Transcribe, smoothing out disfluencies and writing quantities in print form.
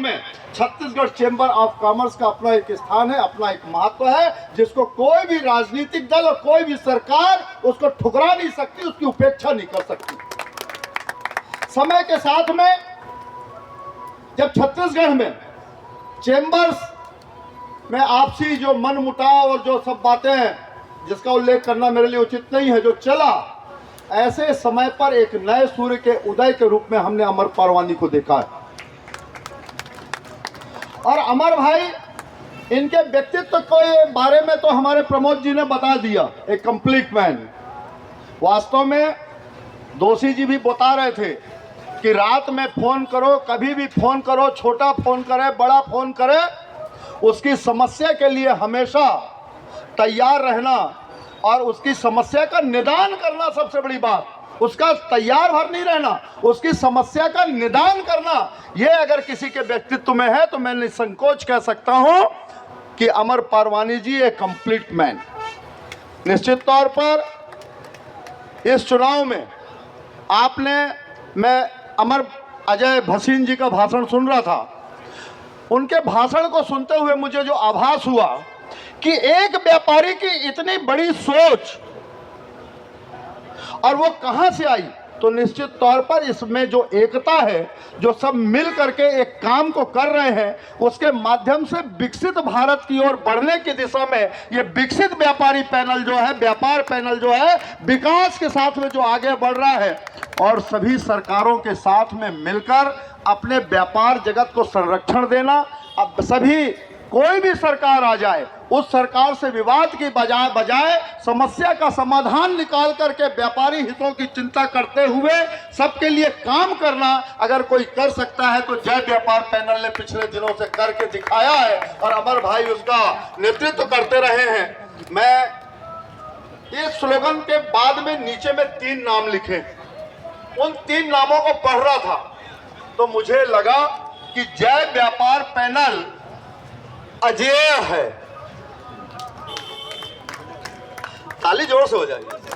में Chhattisgarh chamber of commerce का अपना एक स्थान है, अपना एक महत्व है, जिसको कोई भी राजनीतिक दल और कोई भी सरकार उसको ठुकरा नहीं सकती, उसकी उपेक्षा नहीं कर सकती। समय के साथ में जब छत्तीसगढ़ में चेंबर्स में आपसी जो मनमुटाव और जो सब बातें हैं जिसका उल्लेख करना मेरे लिए उचित नहीं है, जो चला, ऐसे समय पर एक नए सूर्य के उदय के रूप में हमने अमर पारवानी को देखा है। और अमर भाई, इनके व्यक्तित्व के बारे में तो हमारे प्रमोद जी ने बता दिया, एक कंप्लीट मैन। वास्तव में दोषी जी भी बता रहे थे कि रात में फोन करो, कभी भी फोन करो, छोटा फोन करे, बड़ा फोन करे, उसकी समस्या के लिए हमेशा तैयार रहना और उसकी समस्या का निदान करना सबसे बड़ी बात। उसका तैयार भर नहीं रहना, उसकी समस्या का निदान करना, ये अगर किसी के व्यक्तित्व में है तो मैं निसंकोच कह सकता हूं कि अमर पारवानी जी एक कंप्लीट मैन। निश्चित तौर पर इस चुनाव में मैं अमर अजय भसीन जी का भाषण सुन रहा था। उनके भाषण को सुनते हुए मुझे जो आभास हुआ कि एक व्यापारी की इतनी बड़ी सोच और वो कहां से आई, तो निश्चित तौर पर इसमें जो एकता है, जो सब मिल करके एक काम को कर रहे हैं, उसके माध्यम से विकसित भारत की ओर बढ़ने की दिशा में ये विकसित व्यापारी पैनल जो है, व्यापार पैनल जो है, विकास के साथ में जो आगे बढ़ रहा है और सभी सरकारों के साथ में मिलकर अपने व्यापार जगत को संरक्षण देना। अब सभी कोई भी सरकार आ जाए, उस सरकार से विवाद की बजाय समस्या का समाधान निकाल करके व्यापारी हितों की चिंता करते हुए सबके लिए काम करना अगर कोई कर सकता है तो जय व्यापार पैनल ने पिछले दिनों से करके दिखाया है और अमर भाई उसका नेतृत्व करते रहे हैं। मैं इस स्लोगन के बाद में नीचे में 3 नाम लिखे, उन 3 नामों को पढ़ रहा था तो मुझे लगा कि जय व्यापार पैनल अजेय है। ताली जोर से हो जाएगी।